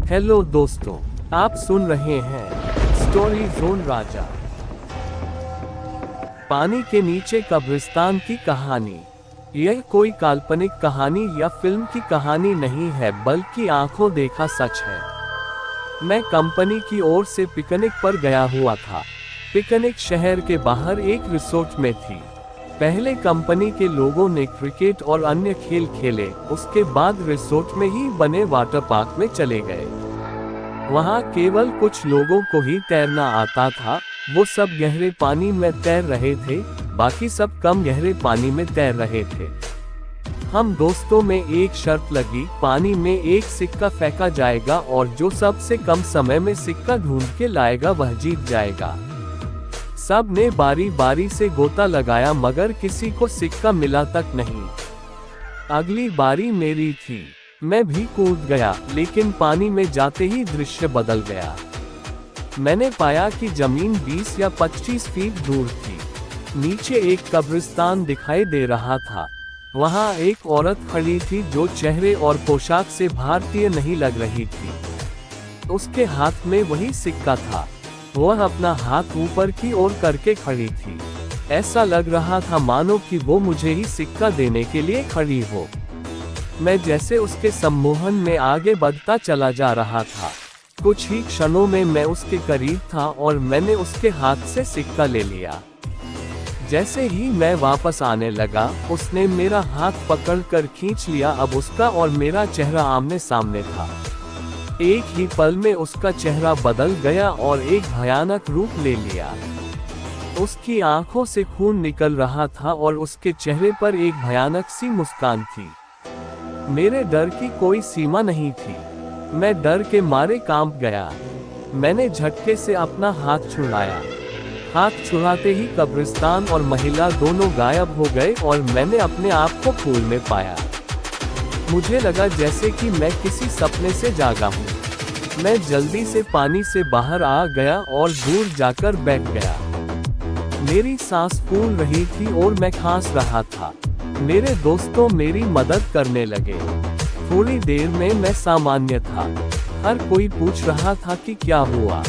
Hello दोस्तों, आप सुन रहे हैं स्टोरी जोन राजा। पानी के नीचे कब्रिस्तान की कहानी। यह कोई काल्पनिक कहानी या फिल्म की कहानी नहीं है, बल्कि आंखों देखा सच है। मैं कंपनी की ओर से पिकनिक पर गया हुआ था। पिकनिक शहर के बाहर एक रिसोर्ट में थी। पहले कंपनी के लोगों ने क्रिकेट और अन्य खेल खेले, उसके बाद रिसोर्ट में ही बने वाटर पार्क में चले गए। वहां केवल कुछ लोगों को ही तैरना आता था। वो सब गहरे पानी में तैर रहे थे, बाकी सब कम गहरे पानी में तैर रहे थे। हम दोस्तों में एक शर्त लगी, पानी में एक सिक्का फेंका जाएगा और जो सबसे कम समय में सिक्का ढूंढ के लाएगा वह जीत जाएगा। सब ने बारी बारी से गोता लगाया, मगर किसी को सिक्का मिला तक नहीं। अगली बारी मेरी थी। मैं भी कूद गया, लेकिन पानी में जाते ही दृश्य बदल गया। मैंने पाया कि जमीन 20 या 25 फीट दूर थी। नीचे एक कब्रिस्तान दिखाई दे रहा था। वहां एक औरत खड़ी थी जो चेहरे और पोशाक से भारतीय नहीं लग रही थी। उसके हाथ में वही सिक्का था। वह अपना हाथ ऊपर की ओर करके खड़ी थी। ऐसा लग रहा था मानो कि वो मुझे ही सिक्का देने के लिए खड़ी हो। मैं जैसे उसके सम्मोहन में आगे बढ़ता चला जा रहा था। कुछ ही क्षणों में मैं उसके करीब था और मैंने उसके हाथ से सिक्का ले लिया। जैसे ही मैं वापस आने लगा, उसने मेरा हाथ पकड़कर खींच लिया। अब उसका और मेरा चेहरा आमने सामने था। एक ही पल में उसका चेहरा बदल गया और एक भयानक रूप ले लिया। उसकी आंखों से खून निकल रहा था और उसके चेहरे पर एक भयानक सी मुस्कान थी। मेरे डर की कोई सीमा नहीं थी। मैं डर के मारे कांप गया। मैंने झटके से अपना हाथ छुड़ाया। हाथ छुड़ाते ही कब्रिस्तान और महिला दोनों गायब हो गए और मैंने अपने आप को पूल में पाया। मुझे लगा जैसे कि मैं किसी सपने से जागा हूँ। मैं जल्दी से पानी से बाहर आ गया और दूर जाकर बैठ गया। मेरी सांस फूल रही थी और मैं खांस रहा था। मेरे दोस्तों मेरी मदद करने लगे। थोड़ी देर में मैं सामान्य था। हर कोई पूछ रहा था कि क्या हुआ।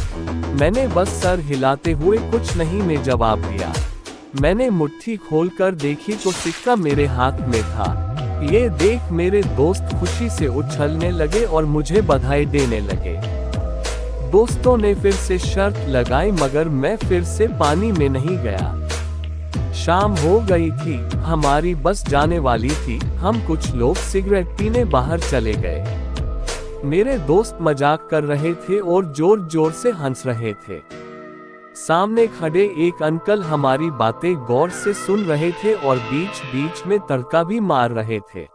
मैंने बस सर हिलाते हुए कुछ नहीं में जवाब दिया। मैंने मुट्ठी खोलकर देखी तो सिक्का मेरे हाथ में था। ये देख मेरे दोस्त खुशी से उछलने लगे और मुझे बधाई देने लगे। दोस्तों ने फिर से शर्त लगाई, मगर मैं फिर से पानी में नहीं गया। शाम हो गई थी, हमारी बस जाने वाली थी। हम कुछ लोग सिगरेट पीने बाहर चले गए। मेरे दोस्त मजाक कर रहे थे और जोर जोर से हंस रहे थे। सामने खड़े एक अंकल हमारी बातें गौर से सुन रहे थे और बीच बीच में तड़का भी मार रहे थे।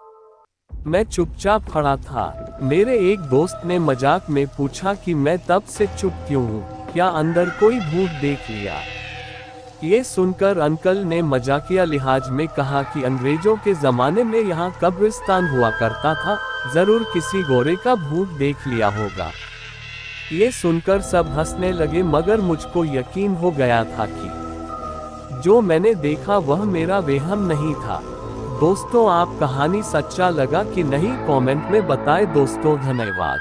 मैं चुपचाप खड़ा था। मेरे एक दोस्त ने मजाक में पूछा कि मैं तब से चुप क्यों हूँ, क्या अंदर कोई भूत देख लिया। ये सुनकर अंकल ने मजाकिया लिहाज में कहा कि अंग्रेजों के जमाने में यहाँ कब्रिस्तान हुआ करता था, जरूर किसी गोरे का भूत देख लिया होगा। ये सुनकर सब हंसने लगे, मगर मुझको यकीन हो गया था कि जो मैंने देखा वह मेरा वहम नहीं था। दोस्तों, आप कहानी सच्चा लगा कि नहीं, कमेंट में बताएं। दोस्तों, धन्यवाद।